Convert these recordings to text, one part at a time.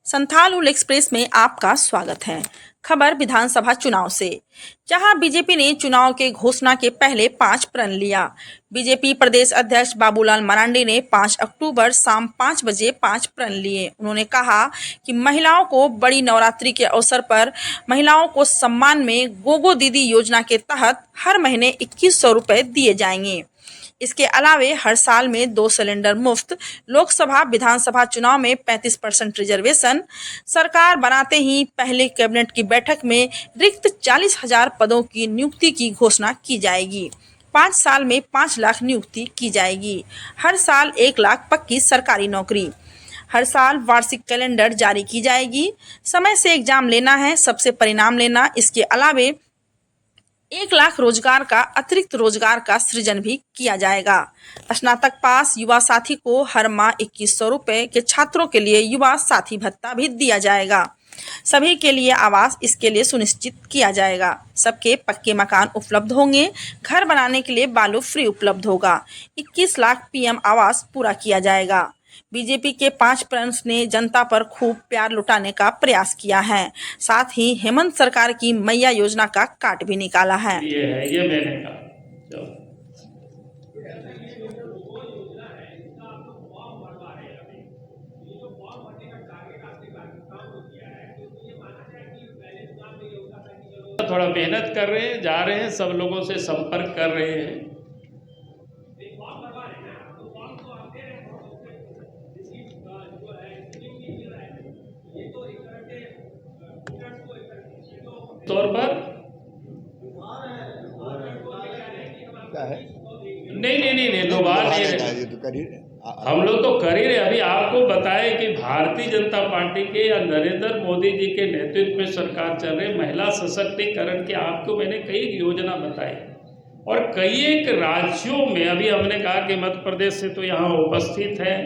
Santhal express में आपका स्वागत है। खबर विधानसभा चुनाव से, जहां बीजेपी ने चुनाव के घोषणा के पहले 5 प्रण लिया। बीजेपी प्रदेश अध्यक्ष बाबूलाल मरांडी ने 5 अक्टूबर शाम 5 बजे 5 प्रण लिए। उन्होंने कहा कि महिलाओं को बड़ी नवरात्रि के अवसर पर महिलाओं को सम्मान में गोगो दीदी योजना के तहत हर महीने 2100 रुपए दिए जाएंगे। इसके अलावे हर साल में 2 सिलेंडर मुफ्त, लोकसभा विधानसभा चुनाव में 35% रिजर्वेशन, सरकार बनाते ही पहले कैबिनेट की बैठक में रिक्त 40,000 पदों की नियुक्ति की घोषणा की जाएगी। 5 साल में 5 लाख नियुक्ति की जाएगी। हर साल 1 लाख पक्की सरकारी नौकरी। हर साल वार्षिक कैलेंडर जारी की जाएगी। समय से एग्जाम लेना है, सबसे परिणाम लेना। इसके अलावे 1 लाख रोजगार का अतिरिक्त रोजगार का सृजन भी किया जाएगा। स्नातक पास युवा साथी को हर माह 2100 रुपए के छात्रों के लिए युवा साथी भत्ता भी दिया जाएगा। सभी के लिए आवास इसके लिए सुनिश्चित किया जाएगा। सबके पक्के मकान उपलब्ध होंगे। घर बनाने के लिए बालू फ्री उपलब्ध होगा। 21 लाख पीएम आवास पूरा किया जाएगा। बीजेपी के 5 प्रण ने जनता पर खूब प्यार लुटाने का प्रयास किया है। साथ ही हेमंत सरकार की मैया योजना का काट भी निकाला है। ये मैंने कहा थोड़ा मेहनत कर रहे हैं, जा रहे हैं, सब लोगों से संपर्क कर रहे हैं। तौर पर नहीं दोबारा नहीं, हम लोग तो कर ही रहे। अभी आपको बताए कि भारतीय जनता पार्टी के या नरेंद्र मोदी जी के नेतृत्व में सरकार चल रही। महिला सशक्तिकरण की आपको मैंने कई योजना बताई और कई एक राज्यों में अभी हमने कहा कि मध्य प्रदेश से तो यहाँ उपस्थित है,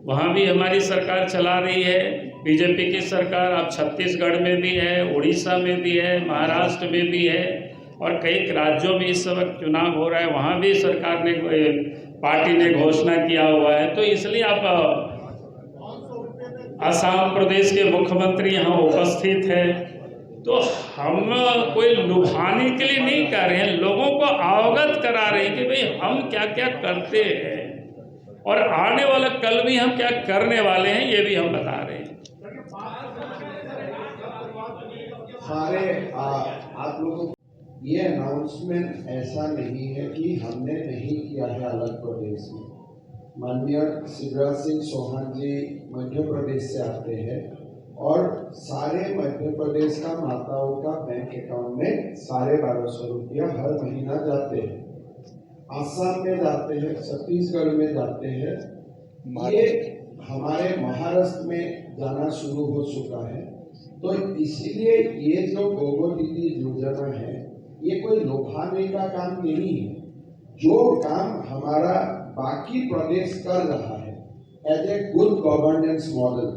वहाँ भी हमारी सरकार चला रही है बीजेपी की सरकार। अब छत्तीसगढ़ में भी है, उड़ीसा में भी है, महाराष्ट्र में भी है और कई राज्यों में इस वक्त चुनाव हो रहा है, वहाँ भी सरकार ने पार्टी ने घोषणा किया हुआ है। तो इसलिए आप असम प्रदेश के मुख्यमंत्री यहाँ उपस्थित है। तो हम कोई लुभाने के लिए नहीं कर रहे हैं, लोगों को अवगत करा रहे हैं कि भाई हम क्या क्या करते हैं और आने वाला कल भी हम क्या करने वाले हैं, ये भी हम बता रहे हैं। सारे आप लोगों ये अनाउंसमेंट ऐसा नहीं है कि हमने नहीं किया है अलग प्रदेश में। माननीय शिवराज सिंह चौहान जी मध्य प्रदेश से आते हैं और सारे मध्य प्रदेश का माताओं का बैंक अकाउंट में 1250 रुपया हर महीना जाते हैं। आसाम में जाते हैं, छत्तीसगढ़ में जाते हैं, ये हमारे महाराष्ट्र में जाना शुरू हो चुका है। तो इसीलिए ये जो गोगो दीदी योजना है, ये कोई लुभाने का काम नहीं है। जो काम हमारा बाकी प्रदेश कर रहा है as a good governance model,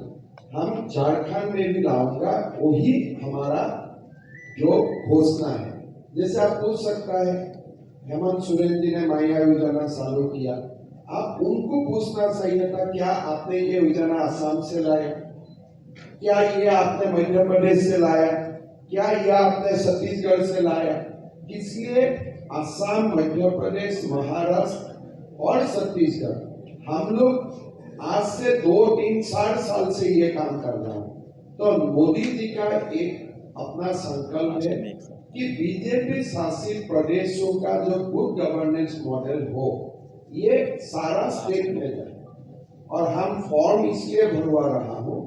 हम झारखंड में भी लाऊंगा, वही हमारा जो घोषणा है। जैसे आप पूछ सकता है हेमंत सोरेन जी ने मैया योजना चालू किया, आप उनको पूछना चाहिए था क्या आपने ये योजना आसाम से लाया, क्या ये आपने मध्य प्रदेश से लाया, क्या ये आपने छत्तीसगढ़ से लाया। इसलिए असम, मध्य प्रदेश, महाराष्ट्र और छत्तीसगढ़ हम लोग आज से 2-3-4 साल से ये काम कर रहे हैं। तो मोदी जी का एक अपना संकल्प है कि बीजेपी शासित प्रदेशों का जो गुड गवर्नेंस मॉडल हो, ये सारा स्टेट में जाए। और हम फॉर्म इसलिए भरवा रहा हूँ,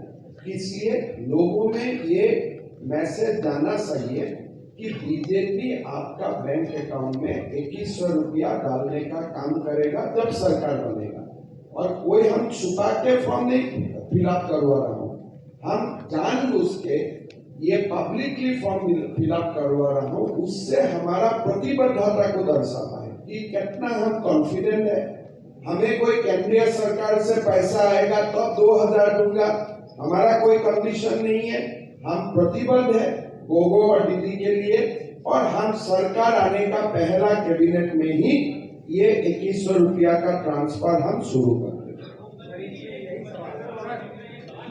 इसलिए लोगों में ये मैसेज जाना चाहिए कि बीजेपी आपका बैंक अकाउंट में 2100 रुपया डालने का काम करेगा जब सरकार बनेगा। और कोई हम छुपा के फॉर्म नहीं फिलअप करवा रहा हूँ, हम जानबूझ के ये पब्लिकली फॉर्म फिलअप करवा रहा हूँ। उससे हमारा प्रतिबद्धता को दर्शाता है कि कितना हम कॉन्फिडेंट है। हमें कोई केंद्रीय सरकार से पैसा आएगा तो 2000 दूंगा, हमारा कोई कंडीशन नहीं है। हम प्रतिबद्ध है गोगो और दीदी के लिए और हम सरकार आने का पहला कैबिनेट में ही ये 2100 रुपया का ट्रांसफर हम शुरू कर देंगे।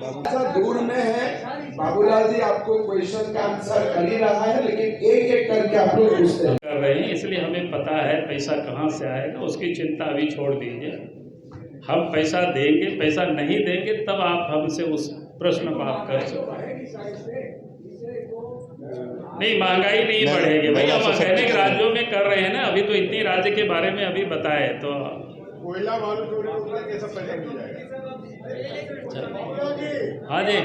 ऐसा दूर में है। बाबूलाल जी आपको क्वेश्चन का आंसर कर ही रहा है, लेकिन एक एक करके आप लोग पूछते हैं। कर रहे हैं, इसलिए हमें पता है पैसा कहाँ से आएगा, उसकी चिंता अभी छोड़ दीजिए। हम पैसा देंगे, पैसा नहीं देंगे तब आप हमसे उस प्रश्न को आप कर सकते हैं। नहीं, महंगाई नहीं बढ़ेगी भाई, हम अनेक राज्यों में कर रहे हैं ना, अभी तो इतनी राज्य के बारे में अभी बताए तो कोयला वालू चोरी कैसा पैसा मिल जाएगा? हाँ जी,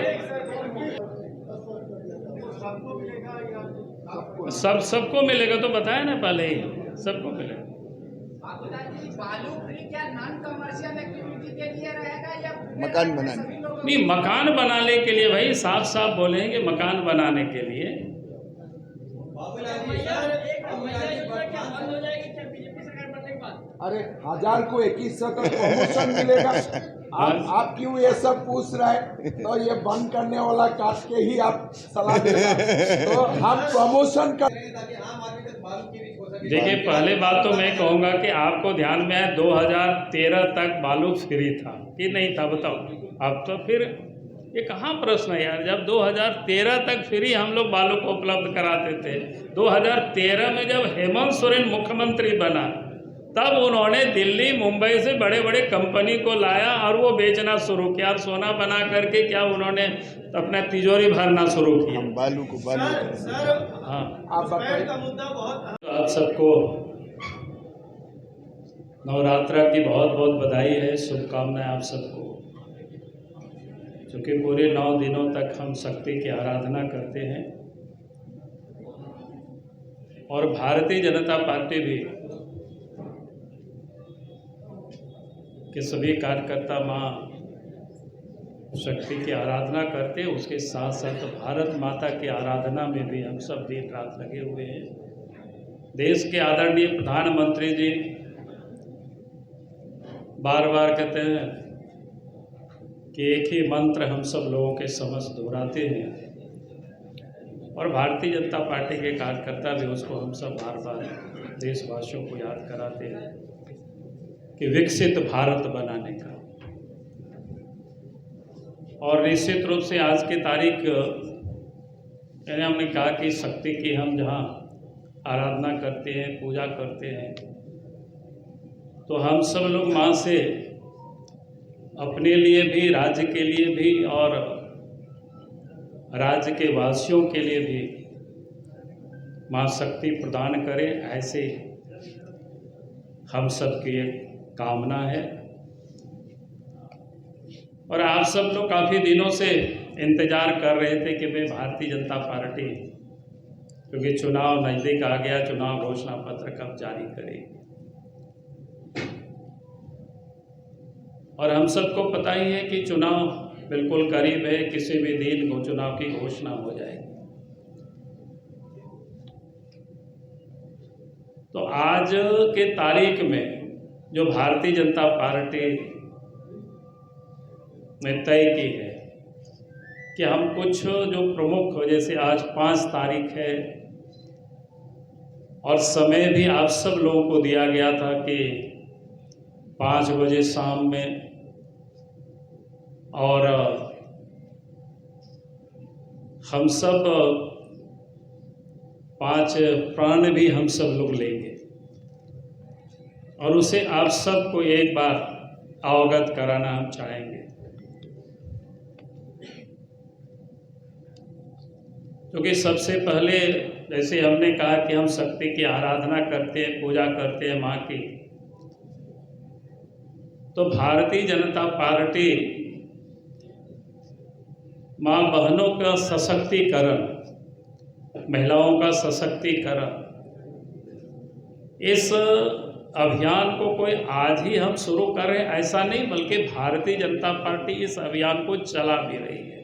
सबको मिलेगा तो बताया ना पहले ही, सबको मिलेगा। मकान बनाने नहीं, मकान बनाने के लिए भाई, साफ साफ बोलेंगे मकान बनाने के लिए। अरे 1000 को 2100 का प्रमोशन मिलेगा। आप क्यों ये सब पूछ रहे हैं? तो ये बंद करने वाला काट के ही आप सलाह देगा, तो हम प्रमोशन कर। देखिए, पहले बात तो मैं कहूँगा कि आपको ध्यान में है 2013 तक बालू फ्री था कि नहीं था, बताओ। अब तो फिर ये कहाँ प्रश्न है यार, जब 2013 तक फ्री हम लोग बालू को उपलब्ध कराते थे। 2013 में जब हेमंत सोरेन मुख्यमंत्री बना तब उन्होंने दिल्ली मुंबई से बड़े बड़े कंपनी को लाया और वो बेचना शुरू किया, और सोना बना करके क्या उन्होंने अपना तिजोरी भरना शुरू किया। बालू को हाँ, आप बताइए। तो आप सबको नवरात्रा की बहुत बहुत बधाई है, शुभकामनाएं आप सबको। क्योंकि पूरे 9 दिनों तक हम शक्ति की आराधना करते हैं और भारतीय जनता पार्टी भी के सभी कार्यकर्ता माँ शक्ति की आराधना करते हैं। उसके साथ साथ भारत माता की आराधना में भी हम सब दिन रात लगे हुए हैं। देश के आदरणीय प्रधानमंत्री जी बार बार कहते हैं कि एक ही मंत्र हम सब लोगों के समक्ष दोहराते हैं, और भारतीय जनता पार्टी के कार्यकर्ता भी उसको हम सब बार बार देशवासियों को याद कराते हैं कि विकसित भारत बनाने का। और निश्चित रूप से आज की तारीख यानी हमने कहा कि शक्ति की हम जहाँ आराधना करते हैं, पूजा करते हैं, तो हम सब लोग माँ से अपने लिए भी, राज्य के लिए भी और राज्य के वासियों के लिए भी माँ शक्ति प्रदान करें, ऐसे हम सब की एक कामना है। और आप सब लोग काफ़ी दिनों से इंतज़ार कर रहे थे कि भाई भारतीय जनता पार्टी, क्योंकि चुनाव नज़दीक आ गया, चुनाव घोषणा पत्र कब जारी करेगी। और हम सबको पता ही है कि चुनाव बिल्कुल करीब है, किसी भी दिन चुनाव की घोषणा हो जाएगी। तो आज के तारीख में जो भारतीय जनता पार्टी ने तय की है कि हम कुछ जो प्रमुख, जैसे आज 5 तारीख है और समय भी आप सब लोगों को दिया गया था कि 5 बजे शाम में, और हम सब 5 प्राण भी हम सब लोग लेंगे, और उसे आप सबको एक बार अवगत कराना हम चाहेंगे। क्योंकि सबसे पहले जैसे हमने कहा कि हम शक्ति की आराधना करते हैं, पूजा करते हैं माँ की, तो भारतीय जनता पार्टी माँ बहनों का सशक्तिकरण, महिलाओं का सशक्तिकरण, इस अभियान को कोई आज ही हम शुरू कर रहे हैं ऐसा नहीं, बल्कि भारतीय जनता पार्टी इस अभियान को चला भी रही है।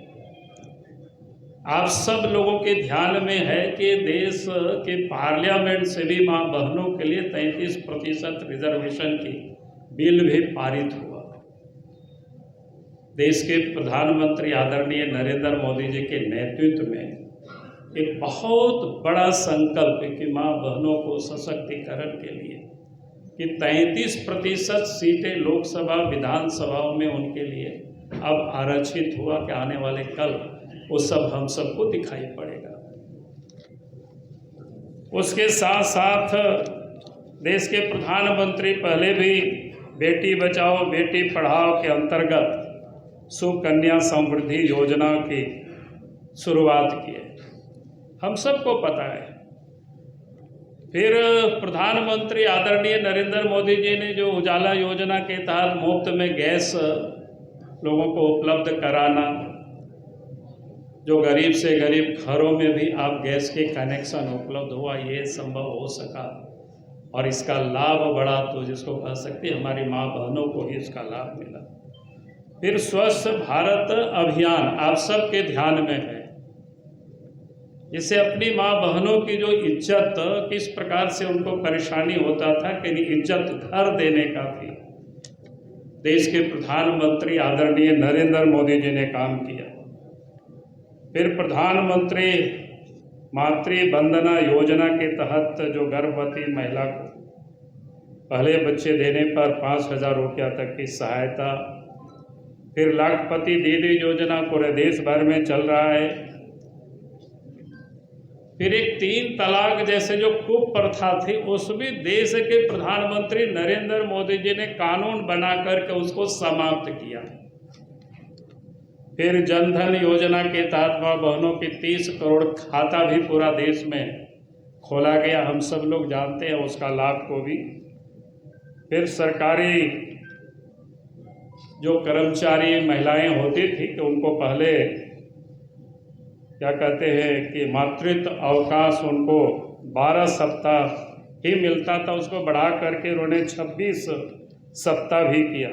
आप सब लोगों के ध्यान में है कि देश के पार्लियामेंट से भी माँ बहनों के लिए 33% रिजर्वेशन की बिल भी पारित हुआ। देश के प्रधानमंत्री आदरणीय नरेंद्र मोदी जी के नेतृत्व में एक बहुत बड़ा संकल्प है कि माँ बहनों को सशक्तिकरण के लिए कि 33% सीटें लोकसभा विधानसभाओं में उनके लिए अब आरक्षित हुआ कि आने वाले कल वो सब हम सबको दिखाई पड़ेगा। उसके साथ साथ देश के प्रधानमंत्री पहले भी बेटी बचाओ बेटी पढ़ाओ के अंतर्गत सुकन्या समृद्धि योजना की शुरुआत की है, हम सबको पता है। फिर प्रधानमंत्री आदरणीय नरेंद्र मोदी जी ने जो उजाला योजना के तहत मुफ्त में गैस लोगों को उपलब्ध कराना, जो गरीब से गरीब घरों में भी आप गैस के कनेक्शन उपलब्ध हुआ, ये संभव हो सका और इसका लाभ बढ़ा, तो जिसको कह सकते हैं हमारी माँ बहनों को ही इसका लाभ मिला। फिर स्वच्छ भारत अभियान आप सबके ध्यान में है, जिससे अपनी माँ बहनों की जो इज्जत, किस प्रकार से उनको परेशानी होता था कि इज्जत घर देने का भी देश के प्रधानमंत्री आदरणीय नरेंद्र मोदी जी ने काम किया। फिर प्रधानमंत्री मातृ वंदना योजना के तहत जो गर्भवती महिला को पहले बच्चे देने पर 5,000 रुपया तक की सहायता। फिर लाखपति दीदी योजना पूरे देश भर में चल रहा है। फिर एक 3 तलाक जैसे जो कुप्रथा थी, उस भी देश के प्रधानमंत्री नरेंद्र मोदी जी ने कानून बना करके उसको समाप्त किया। फिर जनधन योजना के तहत माँ बहनों की 30 करोड़ खाता भी पूरा देश में खोला गया, हम सब लोग जानते हैं उसका लाभ को भी। फिर सरकारी जो कर्मचारी महिलाएं होती थी कि उनको पहले क्या कहते हैं कि मातृत्व अवकाश उनको 12 सप्ताह ही मिलता था, उसको बढ़ा करके उन्होंने 26 सप्ताह भी किया।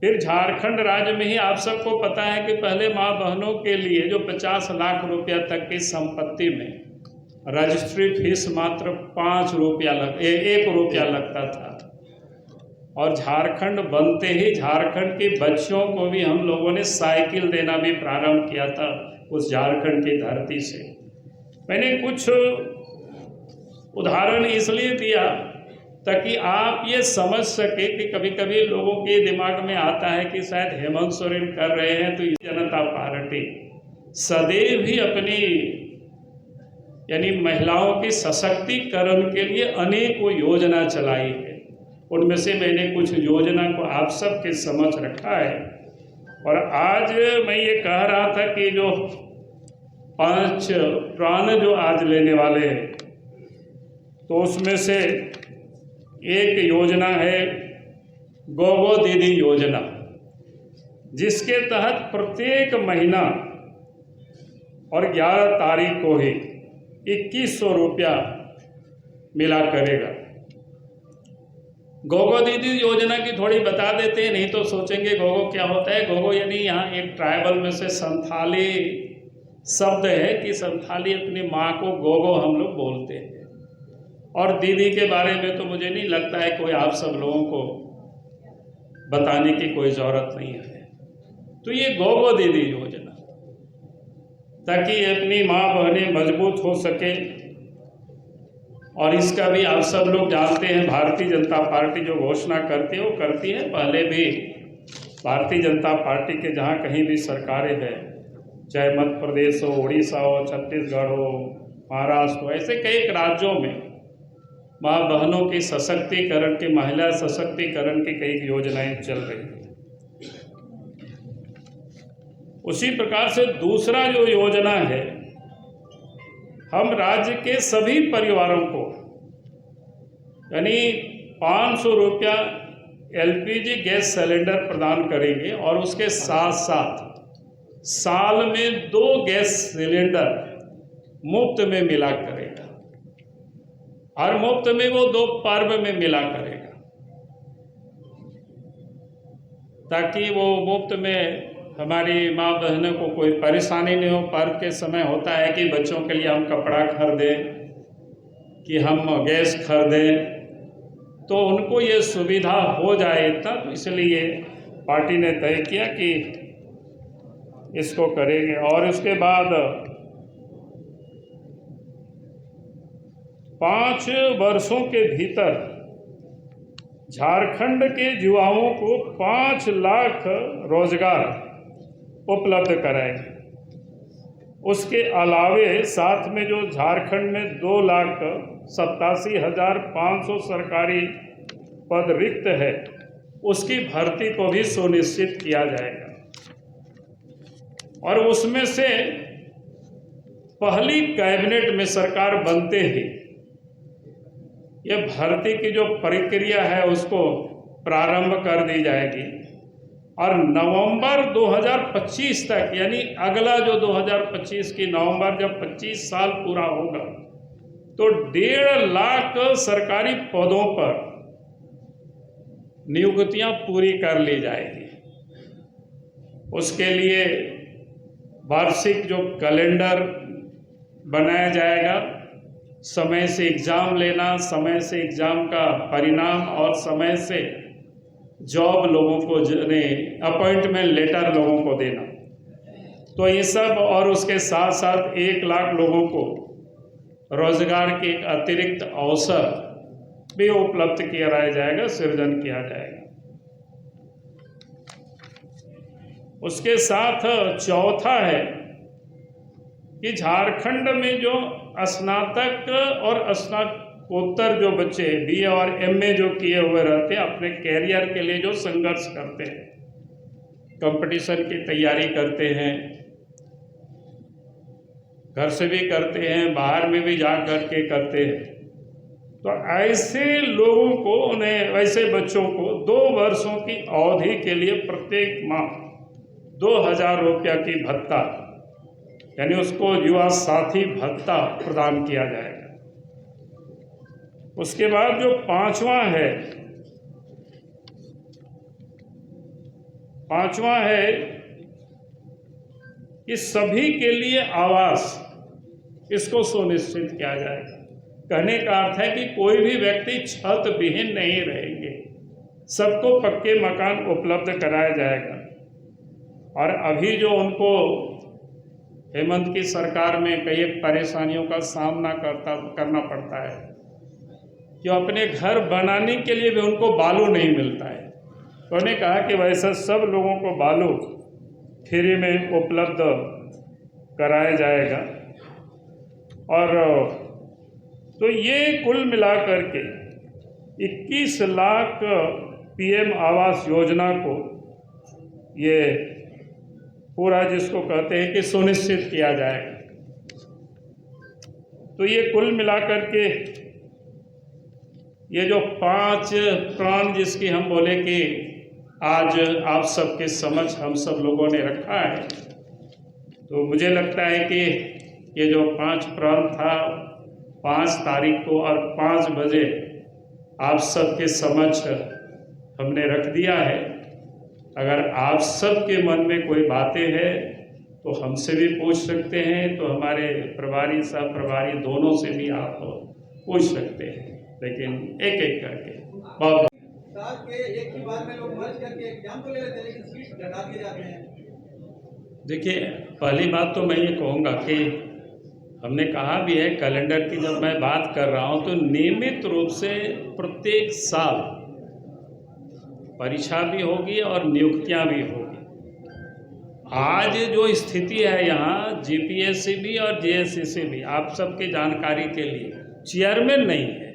फिर झारखंड राज्य में ही आप सबको पता है कि पहले माँ बहनों के लिए जो 50 लाख रुपया तक की संपत्ति में रजिस्ट्री फीस मात्र 1 रुपया लगता था। और झारखंड बनते ही झारखंड के बच्चों को भी हम लोगों ने साइकिल देना भी प्रारंभ किया था उस झारखंड की धरती से। मैंने कुछ उदाहरण इसलिए दिया ताकि आप ये समझ सके कि कभी कभी लोगों के दिमाग में आता है कि शायद हेमंत सोरेन कर रहे हैं तो जनता पार्टी सदैव ही अपनी यानी महिलाओं के सशक्तिकरण के लिए अनेकों योजना चलाई है। उनमें से मैंने कुछ योजना को आप सबके समझ रखा है। और आज मैं ये कह रहा था कि जो 5 प्राण जो आज लेने वाले हैं, तो उसमें से एक योजना है गोगो दीदी योजना, जिसके तहत प्रत्येक महीना और 11 तारीख को ही 2100 रुपया मिला करेगा। गोगो दीदी योजना की थोड़ी बता देते हैं, नहीं तो सोचेंगे गोगो क्या होता है। गोगो यानी यहाँ एक ट्राइबल में से संथाली शब्द है कि संथाली अपनी माँ को गोगो हम लोग बोलते हैं। और दीदी के बारे में तो मुझे नहीं लगता है कोई आप सब लोगों को बताने की कोई ज़रूरत नहीं है। तो ये गोगो दीदी योजना, ताकि अपनी माँ बहनें मजबूत हो सके। और इसका भी आप सब लोग जानते हैं, भारतीय जनता पार्टी जो घोषणा करती है वो करती है। पहले भी भारतीय जनता पार्टी के जहाँ कहीं भी सरकारें हैं, चाहे मध्य प्रदेश हो, उड़ीसा हो, छत्तीसगढ़ हो, महाराष्ट्र हो, ऐसे कई राज्यों में माँ बहनों के सशक्तिकरण की, महिला सशक्तिकरण की कई योजनाएं चल रही हैं। उसी प्रकार से दूसरा जो योजना है, हम राज्य के सभी परिवारों को यानी 500 रुपया LPG गैस सिलेंडर प्रदान करेंगे और उसके साथ साथ साल में 2 गैस सिलेंडर मुफ्त में मिला करेगा। और मुफ्त में वो 2 पर्व में मिला करेगा, ताकि वो मुफ्त में हमारी माँ बहनों को कोई परेशानी नहीं हो। पर्व के समय होता है कि बच्चों के लिए हम कपड़ा खरीदें, कि हम गैस खरीदें, तो उनको ये सुविधा हो जाए इतना, तो इसलिए पार्टी ने तय किया कि इसको करेंगे। और उसके बाद 5 वर्षों के भीतर झारखंड के युवाओं को 5 लाख रोजगार उपलब्ध कराएंगे। उसके अलावे साथ में जो झारखंड में 2,87,500 सरकारी पद रिक्त है, उसकी भर्ती को भी सुनिश्चित किया जाएगा। और उसमें से पहली कैबिनेट में सरकार बनते ही ये भर्ती की जो प्रक्रिया है उसको प्रारंभ कर दी जाएगी और नवंबर 2025 तक, यानी अगला जो 2025 की नवंबर जब 25 साल पूरा होगा तो 1.5 लाख सरकारी पदों पर नियुक्तियां पूरी कर ली जाएगी। उसके लिए वार्षिक जो कैलेंडर बनाया जाएगा, समय से एग्ज़ाम लेना, समय से एग्ज़ाम का परिणाम और समय से जॉब लोगों को अपॉइंटमेंट लेटर लोगों को देना, तो ये सब और उसके साथ साथ 1 लाख लोगों को रोजगार के एक अतिरिक्त अवसर भी उपलब्ध किया जाएगा, सृजन किया जाएगा। उसके साथ चौथा है कि झारखंड में जो स्नातक और स्नातकोत्तर जो बच्चे BA और MA जो किए हुए रहते हैं, अपने कैरियर के लिए जो संघर्ष करते हैं, कंपटीशन की तैयारी करते हैं, घर से भी करते हैं, बाहर में भी जा कर के करते हैं, तो ऐसे लोगों को, उन्हें वैसे बच्चों को 2 वर्षों की अवधि के लिए प्रत्येक माह 2,000 रुपया की भत्ता, यानी उसको युवा साथी भत्ता प्रदान किया जाएगा। उसके बाद जो पांचवा है कि सभी के लिए आवास, इसको सुनिश्चित किया जाएगा। कहने का अर्थ है कि कोई भी व्यक्ति छत विहीन नहीं रहेंगे, सबको पक्के मकान उपलब्ध कराया जाएगा। और अभी जो उनको हेमंत की सरकार में कई परेशानियों का सामना करना पड़ता है कि अपने घर बनाने के लिए भी उनको बालू नहीं मिलता है, तो उन्होंने कहा कि वैसे सब लोगों को बालू फ्री में उपलब्ध कराया जाएगा। और तो ये कुल मिलाकर के 21 लाख PM आवास योजना को ये पूरा, जिसको कहते हैं कि सुनिश्चित किया जाएगा। तो ये कुल मिलाकर के ये जो 5 प्राण जिसकी हम बोले कि आज आप सबके समक्ष हम सब लोगों ने रखा है, तो मुझे लगता है कि ये जो 5 प्राण था 5 तारीख को और 5 बजे आप सबके समक्ष हमने रख दिया है। अगर आप सबके मन में कोई बातें हैं तो हमसे भी पूछ सकते हैं, तो हमारे प्रभारी सह प्रभारी दोनों से भी आप पूछ सकते हैं, लेकिन एक एक करके। बहुत साथ के एक ही बार में लोग मर्ज करके एग्जाम तो ले लेते हैं, लेकिन सीट घटा दिए जाते हैं। देखिए, पहली बात तो मैं ये कहूँगा कि हमने कहा भी है कैलेंडर की, जब मैं बात कर रहा हूँ तो नियमित रूप से प्रत्येक साल परीक्षा भी होगी और नियुक्तियां भी होगी। आज जो स्थिति है यहाँ GPSC भी और JSCC भी, आप सबके जानकारी के लिए, चेयरमैन नहीं है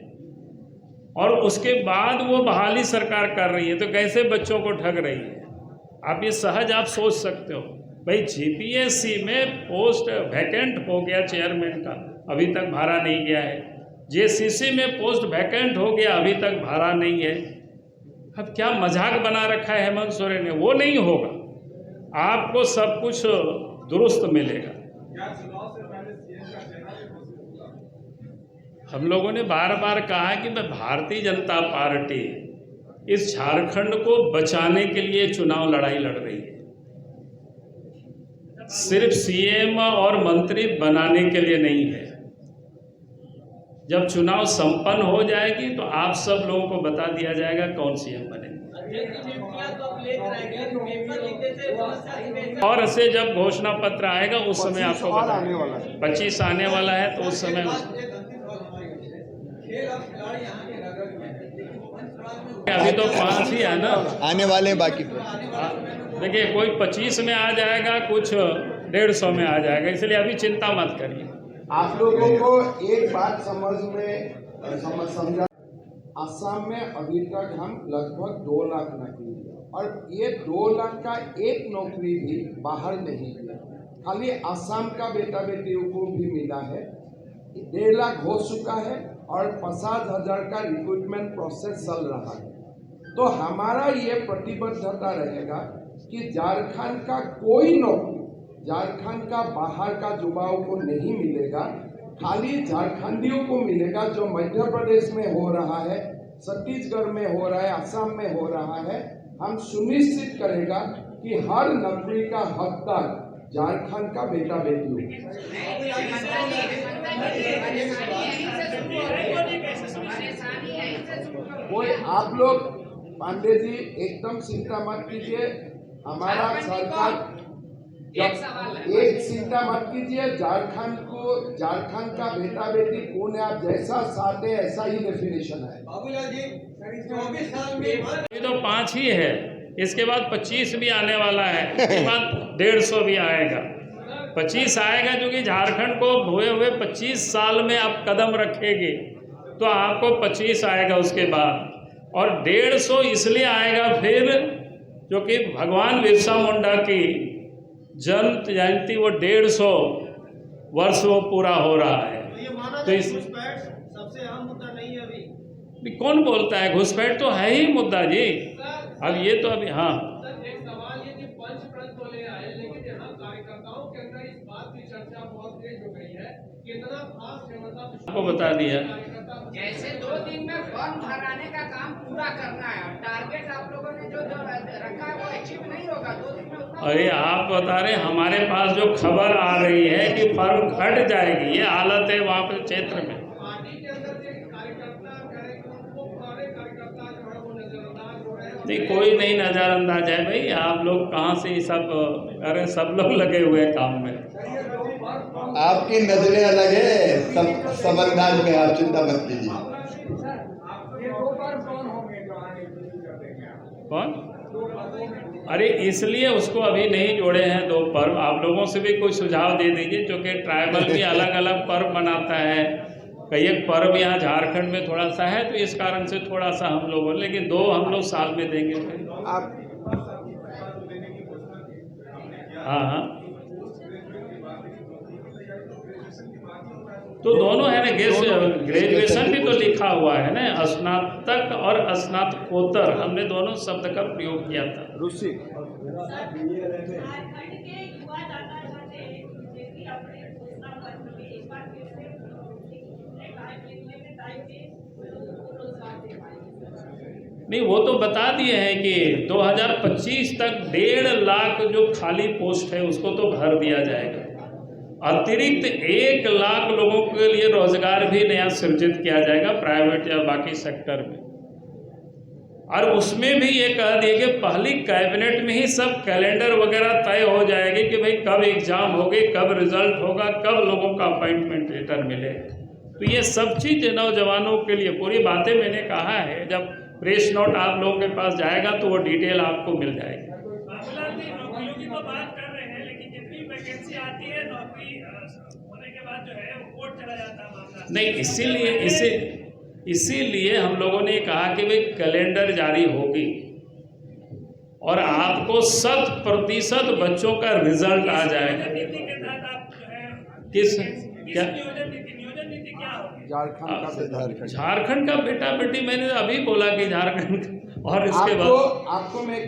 और उसके बाद वो बहाली सरकार कर रही है, तो कैसे बच्चों को ठग रही है? आप ये सहज आप सोच सकते हो। भाई GPSC में पोस्ट वैकेंट हो गया चेयरमैन का, अभी तक भरा नहीं गया है। JSCC में पोस्ट वैकेंट हो गया, अभी तक भरा नहीं है। अब क्या मजाक बना रखा है हेमंत सोरेन ने? वो नहीं होगा, आपको सब कुछ दुरुस्त मिलेगा। हम लोगों ने बार बार कहा है कि भारतीय जनता पार्टी इस झारखंड को बचाने के लिए चुनाव लड़ाई लड़ रही है, सिर्फ CM और मंत्री बनाने के लिए नहीं है। जब चुनाव संपन्न हो जाएगी तो आप सब लोगों को बता दिया जाएगा कौन CM बनेगा। और ऐसे जब घोषणा पत्र आएगा उस समय आपको बता, 25 आने वाला है, तो उस समय अभी तो 5 ही है ना। आने वाले हैं बाकी पे। देखिए कोई 25 में आ जाएगा, कुछ 150 में आ जाएगा, इसलिए अभी चिंता मत करिए। आप लोगों को एक बात समझा, असम में अभी तक हम लगभग 2 लाख नौकरी दिया और ये 2 लाख का एक नौकरी भी बाहर नहीं दिया, खाली असम का बेटा बेटियों को भी मिला है। 1.5 लाख हो चुका है और 50,000 का रिक्रूटमेंट प्रोसेस चल रहा है। तो हमारा ये प्रतिबद्धता रहेगा कि झारखंड का कोई नौकरी झारखंड का बाहर का युवाओं को नहीं मिलेगा, खाली झारखंडियों को मिलेगा। जो मध्य प्रदेश में हो रहा है, छत्तीसगढ़ में हो रहा है, असम में हो रहा है, हम सुनिश्चित करेगा कि हर नौकरी का हकदार झारखंड का बेटा बेटी हो। कोई आप लोग पांडे जी एकदम चिंता मत कीजिए, हमारा सरकार एक चिंता मत कीजिए। झारखंड का बेटा बेटी कौन है, आप जैसा चाहते हैं ऐसा ही डेफिनेशन है। बाबूलाल जी 24 साल में अभी तो 5 ही है, इसके बाद 25 भी आने वाला है, इसके बाद 150 भी आएगा। 25 आएगा क्योंकि झारखंड को हुए 25 साल में आप कदम रखेंगे तो आपको 25 आएगा उसके बाद, और 150 इसलिए आएगा फिर क्योंकि भगवान बिरसा मुंडा की जन्म जयंती वो 150 वर्ष वो पूरा हो रहा है। तो इस सबसे अहम मुद्दा नहीं है अभी। कौन बोलता है घुसपैठ तो है ही मुद्दा जी। अब ये तो अभी हाँ एक सवाल ये कि पंचप्रण तो ले आए, लेकिन यहाँ कार्यकर्ताओं के अंदर इस बात की चर्चा बहुत तेज हो गई है, कितना फास्ट है, मतलब आपको बता दिया। जैसे 2 दिन में फॉर्म भराने का काम पूरा करना है और टारगेट आप लोगों ने जो रखा है वो अचीव नहीं होगा 2 दिन में उतना। अरे आप बता रहे, हमारे पास जो खबर आ रही है कि फर्म घट जाएगी, ये हालत है वहाँ पे क्षेत्र में। पार्टी के अंदर से कार्यकर्ता करें कि उनको पुराने कार्यकर्ता जो है वो नजरअंदाज हो रहे हैं। नहीं, कोई नहीं नज़रअंदाज है भाई, आप लोग कहाँ से सब, अरे सब लोग लगे हुए हैं काम में। आपकी नजरें अलग है, सब अंदाज में, आप चिंता मत कीजिए। कौन? अरे इसलिए उसको अभी नहीं जोड़े हैं 2 पर्व। आप लोगों से भी कोई सुझाव दे दीजिए, क्योंकि ट्राइबल भी अलग अलग पर्व मनाता है। कई एक पर्व यहाँ झारखंड में थोड़ा सा है, तो इस कारण से थोड़ा सा हम लोग, लेकिन 2 हम लोग साल में देंगे। आप हाँ तो दोनों है ना, ग्रेजुएशन भी तो लिखा हुआ है ना, स्नातक और स्नातकोत्तर, हमने दोनों शब्द का प्रयोग किया था। रुचि नहीं, वो तो बता दिए हैं कि 2025 तक 1.5 लाख जो खाली पोस्ट है उसको तो भर दिया जाएगा। अतिरिक्त 1 लाख लोगों के लिए रोजगार भी नया सृजित किया जाएगा प्राइवेट या बाकी सेक्टर में। और उसमें भी ये कह दिए कि पहली कैबिनेट में ही सब कैलेंडर वगैरह तय हो जाएगी कि भाई कब एग्जाम होगी, कब रिजल्ट होगा, कब लोगों का अपॉइंटमेंट लेटर मिले। तो ये सब चीज़ नौजवानों के लिए पूरी बातें मैंने कहा है, जब प्रेस नोट आप लोगों के पास जाएगा तो वो डिटेल आपको मिल जाएगी। नौकरियों की तो बात कर रहे हैं, लेकिन जितनी वैकेंसी आती है नौकरी होने के बाद जो है वो कोर्ट चला जाता है मामला। नहीं, इसीलिए हम लोगों ने कहा कि भाई कैलेंडर जारी होगी और आपको 100% बच्चों का रिजल्ट आ जाएगा। नीति के तहत आप जो है किस क्या नियोजन नीति क्या होगी? झारखंड का बेटा बेटी, मैंने अभी बोला कि झारखंड, और इसके बाद आपको मैं